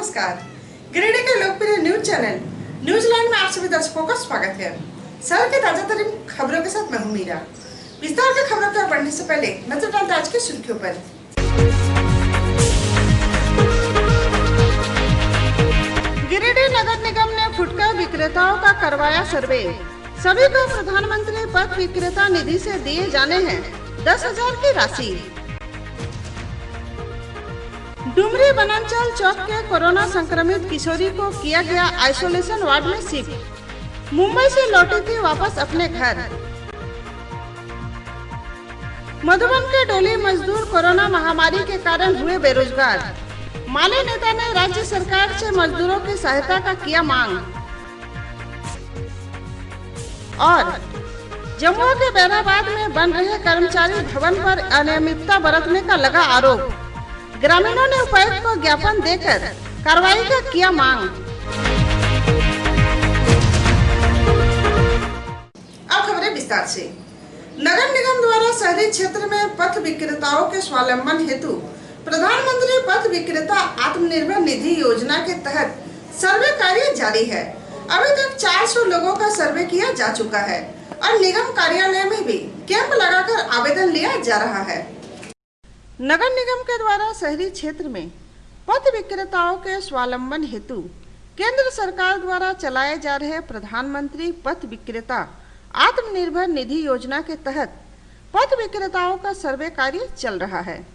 नमस्कार। गिरिडीह के लोकप्रिय न्यूज चैनल न्यूजीलैंड में आप सभी दर्शकों का स्वागत है। शहर के ताजा तरीन खबरों के साथ मैं हूं मीरा। विस्तार की खबरों की ओर बढ़ने से पहले नजर डालते आज की सुर्खियों पर। गिरिडीह नगर निगम ने फुटकर विक्रेताओं का करवाया सर्वे। सभी को प्रधानमंत्री पथ विक्रेता निधि से दिए जाने हैं 10,000 की राशि। डुमरी वनांचल चौक के कोरोना संक्रमित किशोरी को किया गया आइसोलेशन वार्ड में शिफ्ट। मुंबई से लौटी थी वापस अपने घर। मधुबन के डोली मजदूर कोरोना महामारी के कारण हुए बेरोजगार। माले नेता ने राज्य सरकार से मजदूरों की सहायता का किया मांग। और जम्मू के बैराबाद में बन रहे कर्मचारी भवन पर अनियमितता बरतने का लगा आरोप। ग्रामीणों ने उपायुक्त को ज्ञापन देकर कार्रवाई का किया मांग। अब खबरें विस्तार से। नगर निगम द्वारा शहरी क्षेत्र में पथ विक्रेताओं के स्वावलंबन हेतु प्रधानमंत्री पथ विक्रेता आत्मनिर्भर निधि योजना के तहत सर्वे कार्य जारी है। अभी तक 400 लोगों का सर्वे किया जा चुका है और निगम कार्यालय में भी कैंप लगाकर आवेदन लिया जा रहा है। नगर निगम के द्वारा शहरी क्षेत्र में पथ विक्रेताओं के स्वावलंबन हेतु केंद्र सरकार द्वारा चलाए जा रहे प्रधानमंत्री पथ विक्रेता आत्मनिर्भर निधि योजना के तहत पथ विक्रेताओं का सर्वे कार्य चल रहा है।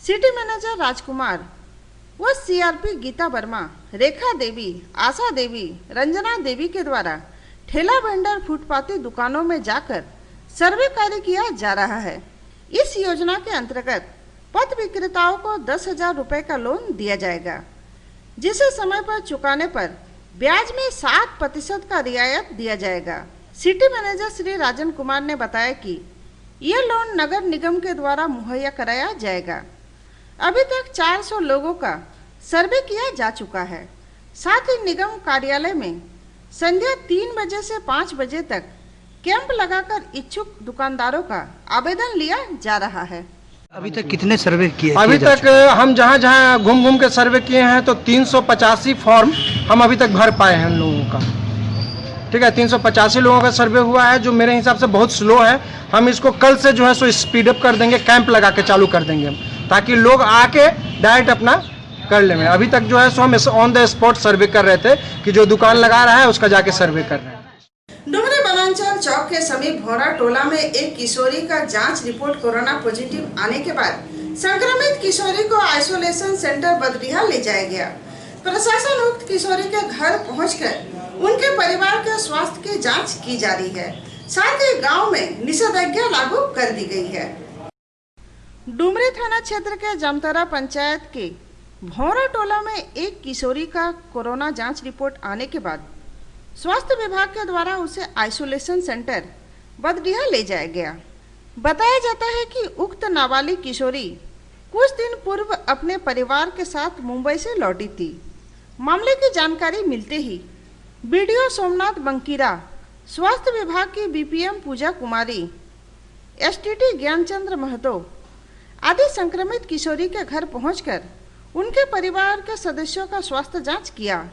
सिटी मैनेजर राजकुमार व सीआरपी गीता वर्मा, रेखा देवी, आशा देवी, रंजना देवी के द्वारा ठेला वेंडर फुटपाती दुकानों में जाकर सर्वे कार्य किया जा रहा है। इस योजना के अंतर्गत पथ विक्रेताओं को 10,000 रुपए का लोन दिया जाएगा, जिसे समय पर चुकाने पर ब्याज में 7% का रियायत दिया जाएगा। सिटी मैनेजर श्री राजन कुमार ने बताया कि यह लोन नगर निगम के द्वारा मुहैया कराया जाएगा। अभी तक 400 लोगों का सर्वे किया जा चुका है। साथ ही निगम कार्यालय में संध्या 3 बजे से 5 बजे तक कैंप लगाकर इच्छुक दुकानदारों का आवेदन लिया जा रहा है। अभी तक कितने सर्वे किए? अभी तक हम जहाँ घूम के सर्वे किए हैं तो 385 फॉर्म हम अभी तक भर पाए हैं लोगों का। ठीक है, 385 लोगों का सर्वे हुआ है, जो मेरे हिसाब से बहुत स्लो है। हम इसको कल से जो है सो स्पीड अप कर देंगे, कैंप लगा के चालू कर देंगे हम, ताकि लोग आके डायरेक्ट अपना कर लें। अभी तक जो है सो हम ऑन द स्पॉट सर्वे कर रहे थे कि जो दुकान लगा रहा है उसका जाके सर्वे कर रहे हैं। डुमरी वनांचल चौक के समीप भौरा टोला में एक किशोरी का जांच रिपोर्ट कोरोना पॉजिटिव आने के बाद संक्रमित किशोरी को आइसोलेशन सेंटर बदरीहा ले जाया गया। प्रशासन उक्त किशोरी के घर पहुंचकर उनके परिवार के स्वास्थ्य की जांच की जा रही है। साथ ही गांव में निषेधाज्ञा लागू कर दी गई है। डुमरी थाना क्षेत्र के जमतरा पंचायत के भौरा टोला में एक किशोरी का कोरोना जांच रिपोर्ट आने के बाद स्वास्थ्य विभाग के द्वारा उसे आइसोलेशन सेंटर बदरीहा ले जाया गया। बताया जाता है कि उक्त नाबालिग किशोरी कुछ दिन पूर्व अपने परिवार के साथ मुंबई से लौटी थी। मामले की जानकारी मिलते ही बीडीओ सोमनाथ बंकीरा, स्वास्थ्य विभाग की बीपीएम पूजा कुमारी, एसटीटी ज्ञानचंद्र महतो आदि संक्रमित किशोरी के घर पहुंचकर उनके परिवार के सदस्यों का स्वास्थ्य जांच किया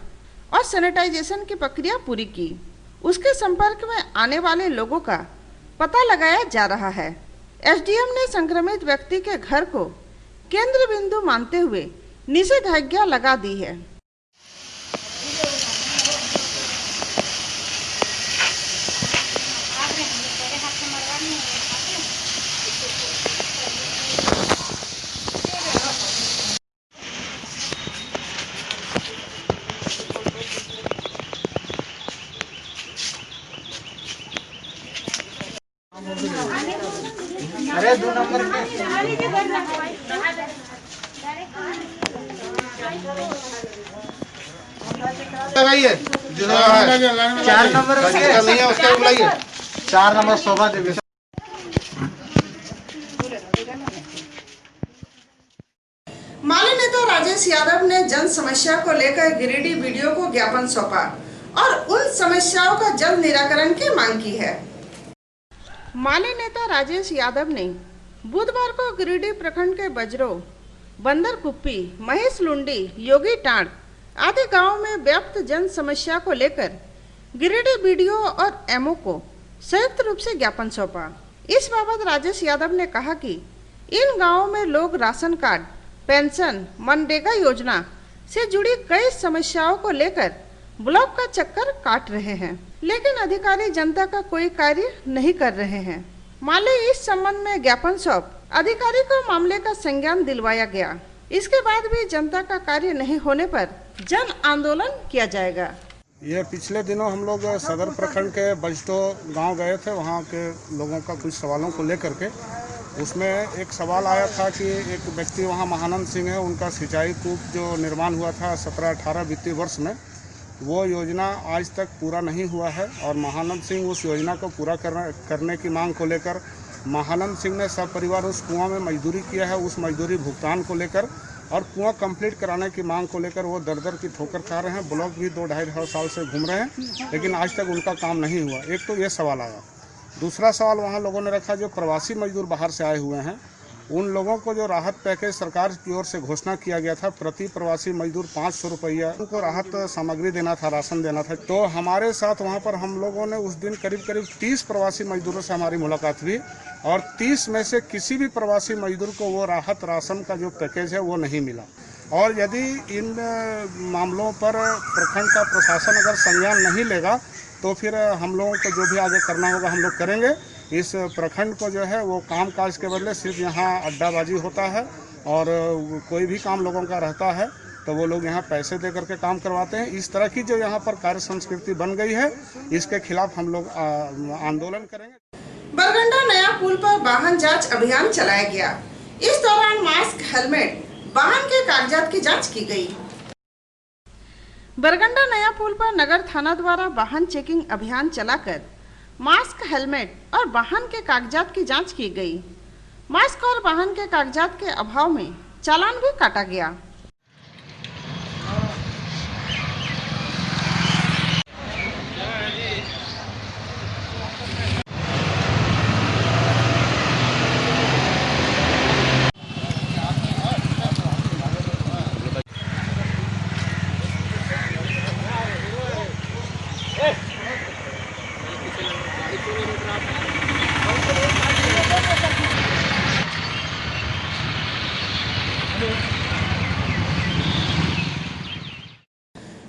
और सैनिटाइजेशन की प्रक्रिया पूरी की। उसके संपर्क में आने वाले लोगों का पता लगाया जा रहा है। एसडीएम ने संक्रमित व्यक्ति के घर को केंद्र बिंदु मानते हुए निषेधाज्ञा लगा दी है। अरे 2 नंबर के 4 नंबर नहीं है, उसका बुलाइए। 4 नंबर शोभा देवी। माले नेता राजेश यादव ने जन समस्या को लेकर गिरिडीह वीडियो को ज्ञापन सौंपा और उन समस्याओं का जल्द निराकरण की मांग की है। माले नेता राजेश यादव ने बुधवार को गिरिडीह प्रखंड के बजरो, बंदर कुप्पी, महेश लुंडी, योगी टांड, आदि गांव में व्याप्त जन समस्या को लेकर गिरिडीह बीडीओ और एमओ को संयुक्त रूप से ज्ञापन सौंपा। इस बाबत राजेश यादव ने कहा कि इन गांवों में लोग राशन कार्ड, पेंशन, मनरेगा योजना से जुड़ी कई समस्याओं को लेकर ब्लॉक का चक्कर काट रहे हैं, लेकिन अधिकारी जनता का कोई कार्य नहीं कर रहे हैं। माले इस संबंध में ज्ञापन सौंप अधिकारी को मामले का संज्ञान दिलवाया गया। इसके बाद भी जनता का कार्य नहीं होने पर जन आंदोलन किया जाएगा। ये पिछले दिनों हम लोग सदर प्रखंड के बजटो गांव गए थे। वहां के लोगों का कुछ सवालों को लेकर के उसमें एक सवाल आया था कि एक व्यक्ति वहां महानंद सिंह है, उनका सिंचाई कूप जो निर्माण हुआ था 17-18 वित्तीय वर्ष में, वो योजना आज तक पूरा नहीं हुआ है और महानंद सिंह उस योजना को पूरा करने की मांग को लेकर महानंद सिंह ने सब परिवार उस कुआं में मजदूरी किया है। उस मजदूरी भुगतान को लेकर और कुआं कंप्लीट कराने की मांग को लेकर वो दर की ठोकर खा रहे हैं। ब्लॉक भी 2-2.5 साल से घूम रहे हैं, लेकिन आज तक उनका काम नहीं हुआ। एक तो ये सवाल आया। दूसरा सवाल वहाँ लोगों ने रखा जो प्रवासी मजदूर बाहर से आए हुए हैं, उन लोगों को जो राहत पैकेज सरकार की ओर से घोषणा किया गया था, प्रति प्रवासी मजदूर 500 रुपया उनको राहत सामग्री देना था, राशन देना था। तो हमारे साथ वहाँ पर हम लोगों ने उस दिन करीब 30 प्रवासी मजदूरों से हमारी मुलाकात हुई और 30 में से किसी भी प्रवासी मजदूर को वो राहत राशन का जो पैकेज है वो नहीं मिला। और यदि इन मामलों पर प्रखंड का प्रशासन अगर संज्ञान नहीं लेगा तो फिर हम लोगों को जो भी आगे करना होगा हम लोग करेंगे। इस प्रखंड को जो है वो काम काज के बदले सिर्फ यहाँ अड्डाबाजी होता है और कोई भी काम लोगों का रहता है तो वो लोग यहाँ पैसे दे करके काम करवाते हैं। इस तरह की जो यहाँ पर कार्य संस्कृति बन गई है, इसके खिलाफ हम लोग आंदोलन करेंगे। बरगंडा नया पुल पर वाहन जांच अभियान चलाया गया। इस दौरान मास्क, हेलमेट, वाहन के कागजात की जांच की गई। बरगंडा नया पुल पर नगर थाना द्वारा वाहन चेकिंग अभियान चलाकर मास्क, हेलमेट और वाहन के कागजात की जांच की गई। मास्क और वाहन के कागजात के अभाव में चालान भी काटा गया।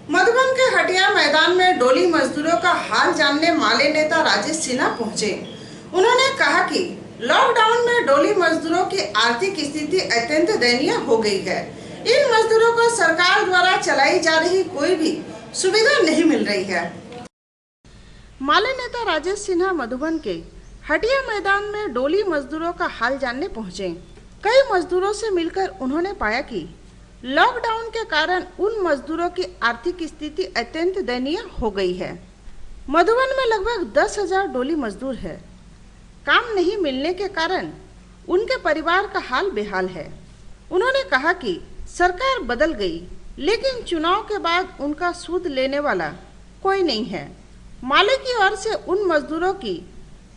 मधुबन के हटिया मैदान में डोली मजदूरों का हाल जानने माले नेता राजेश सिन्हा पहुंचे। उन्होंने कहा कि लॉकडाउन में डोली मजदूरों की आर्थिक स्थिति अत्यंत दयनीय हो गई है। इन मजदूरों को सरकार द्वारा चलाई जा रही कोई भी सुविधा नहीं मिल रही है। माले नेता राजेश सिन्हा मधुबन के हटिया मैदान में डोली मजदूरों का हाल जानने पहुंचे। कई मजदूरों से मिलकर उन्होंने पाया कि लॉकडाउन के कारण उन मजदूरों की आर्थिक स्थिति अत्यंत दयनीय हो गई है। मधुबन में लगभग 10,000 डोली मजदूर है। काम नहीं मिलने के कारण उनके परिवार का हाल बेहाल है। उन्होंने कहा कि सरकार बदल गई, लेकिन चुनाव के बाद उनका सूद लेने वाला कोई नहीं है। माले की ओर से उन मजदूरों की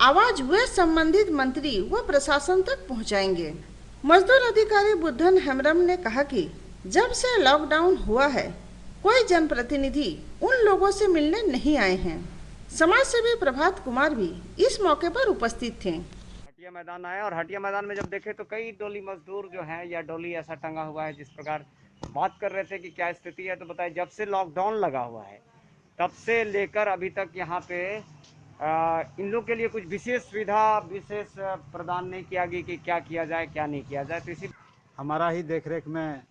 आवाज वे संबंधित मंत्री व प्रशासन तक पहुंचाएंगे। मजदूर अधिकारी बुद्धन हेम्ब्रम ने कहा कि जब से लॉकडाउन हुआ है, कोई जनप्रतिनिधि उन लोगों से मिलने नहीं आए हैं। समाज सेवी प्रभात कुमार भी इस मौके पर उपस्थित थे। हटिया मैदान आए और हटिया मैदान में जब देखे तो कई डोली मजदूर जो हैं या डोली ऐसा टंगा हुआ है। जिस प्रकार बात कर रहे थे कि क्या स्थिति है, तो बताए जब से लॉकडाउन लगा हुआ है तब से लेकर अभी तक यहाँ पे इन लोग के लिए कुछ विशेष सुविधा विशेष प्रदान नहीं किया गया कि क्या किया जाए क्या नहीं किया जाए। तो इसी हमारा ही देखरेख में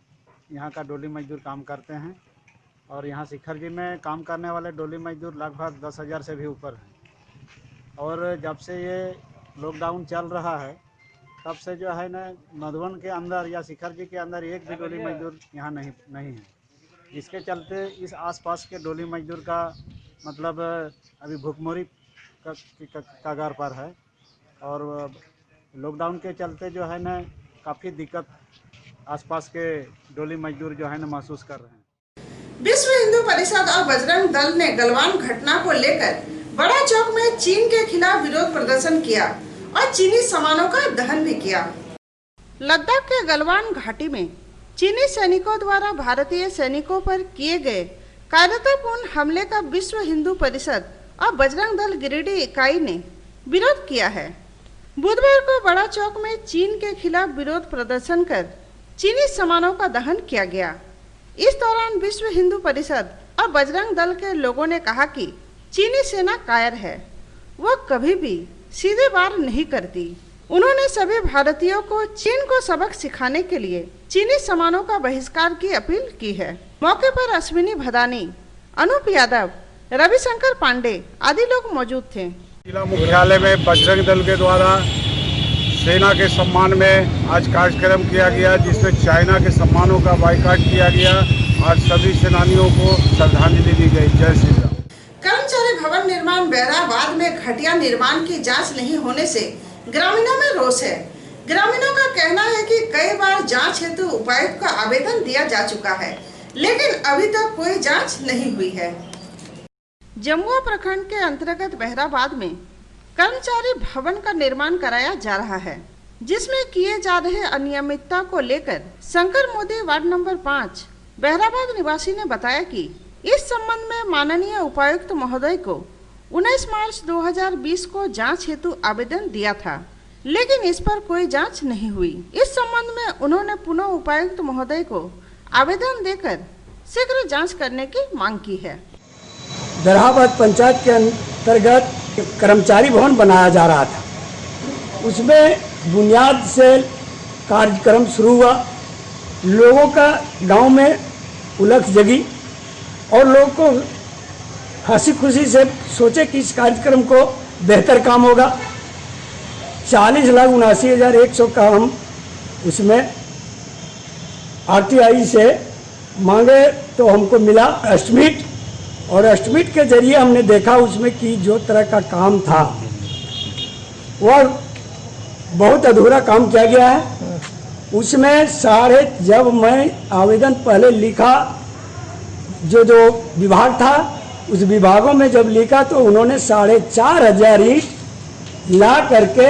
यहाँ का डोली मजदूर काम करते हैं और यहाँ शिखर जी में काम करने वाले डोली मजदूर लगभग 10,000 से भी ऊपर हैं। और जब से ये लॉकडाउन चल रहा है तब से जो है ना मधुबन के अंदर या शिखर जी के अंदर एक भी डोली मजदूर यहाँ नहीं है, जिसके चलते इस आसपास के डोली मजदूर का मतलब अभी भुखमरी कगार पर है। और लॉकडाउन के चलते जो है ना काफ़ी दिक्कत आसपास के डोली मजदूर जो है ना महसूस कर रहे हैं। विश्व हिंदू परिषद और बजरंग दल ने गलवान घटना को लेकर बड़ा चौक में चीन के खिलाफ विरोध प्रदर्शन किया और चीनी सामानों का दहन भी किया। लद्दाख के गलवान घाटी में चीनी सैनिकों द्वारा भारतीय सैनिकों पर किए गए कायरतापूर्ण हमले का विश्व हिंदू परिषद और बजरंग दल गिरिडीह इकाई ने विरोध किया है। बुधवार को बड़ा चौक में चीन के खिलाफ विरोध प्रदर्शन कर चीनी सामानों का दहन किया गया। इस दौरान विश्व हिंदू परिषद और बजरंग दल के लोगों ने कहा कि चीनी सेना कायर है, वह कभी भी सीधे वार नहीं करती। उन्होंने सभी भारतीयों को चीन को सबक सिखाने के लिए चीनी सामानों का बहिष्कार की अपील की है। मौके पर अश्विनी भदानी, अनूप यादव, रविशंकर पांडे आदि लोग मौजूद थे। जिला मुख्यालय में बजरंग दल के द्वारा सेना के सम्मान में आज कार्यक्रम किया गया, जिसमें चाइना के सम्मानों का बाइकाट किया गया। आज सभी सेनानियों को श्रद्धांजलि दी गई। जय श्री राम। कर्मचारी भवन निर्माण बहराबाद में घटिया निर्माण की जांच नहीं होने से ग्रामीणों में रोष है। ग्रामीणों का कहना है कि कई बार जांच हेतु उपायुक्त का आवेदन दिया जा चुका है, लेकिन अभी तक कोई जांच नहीं हुई है। जमुआ प्रखंड के अंतर्गत बहराबाद में कर्मचारी भवन का निर्माण कराया जा रहा है, जिसमें किए जा रहे अनियमितता को लेकर शंकर मोदी वार्ड नंबर 5 बहराबाद निवासी ने बताया कि इस संबंध में माननीय उपायुक्त महोदय को 19 मार्च 2020 को जांच हेतु आवेदन दिया था, लेकिन इस पर कोई जांच नहीं हुई। इस संबंध में उन्होंने पुनः उपायुक्त महोदय को आवेदन देकर शीघ्र जांच करने की मांग की है। बहराबाद पंचायत के अंतर्गत कर्मचारी भवन बनाया जा रहा था, उसमें बुनियाद से कार्यक्रम शुरू हुआ। लोगों का गांव में उलझ जगी और लोगों को हंसी खुशी से सोचे कि इस कार्यक्रम को बेहतर काम होगा। 40,79,100 का हम उसमें RTI से मांगे तो हमको मिला एस्टिमेट, और एस्टिमेट के जरिए हमने देखा उसमें कि जो तरह का काम था वह बहुत अधूरा काम किया गया है। उसमें जब मैं आवेदन पहले लिखा, जो विभाग था उस विभागों में जब लिखा तो उन्होंने 4,500 ईंट ला करके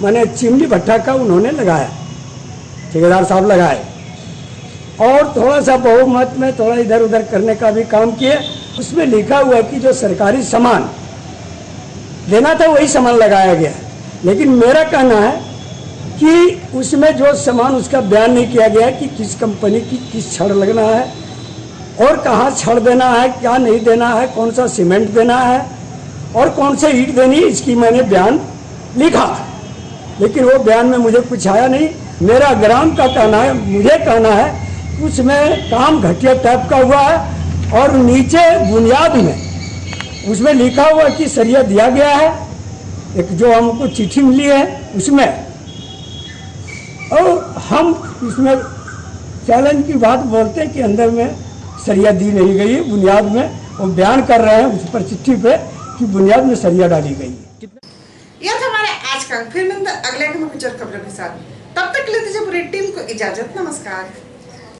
मैंने चिमनी भट्टा का उन्होंने लगाया, ठेकेदार साहब लगाए, और थोड़ा सा बहुमत में थोड़ा इधर उधर करने का भी काम किए। उसमें लिखा हुआ कि जो सरकारी सामान देना था वही सामान लगाया गया, लेकिन मेरा कहना है कि उसमें जो सामान उसका बयान नहीं किया गया कि किस कंपनी की किस छड़ लगना है और कहाँ छड़ देना है, क्या नहीं देना है, कौन सा सीमेंट देना है और कौन से ईंट देनी है, इसकी मैंने बयान लिखा, लेकिन वो बयान में मुझे कुछ आया नहीं। मेरा ग्राम का कहना है, मुझे कहना है उसमें काम घटिया टाइप का हुआ है, और नीचे बुनियाद में उसमें लिखा हुआ कि सरिया दिया गया है, एक जो हमको चिट्ठी मिली है उसमें, और हम इसमें चैलेंज की बात बोलते हैं कि अंदर में सरिया दी नहीं गई है, बुनियाद में वो बयान कर रहे हैं उस पर चिट्ठी पे कि बुनियाद में सरिया डाली गई है। यह था हमारे आज का, फिर मिलते अगले खबरों के साथ। तब तक ले दीजिए पूरी टीम को इजाजत। नमस्कार।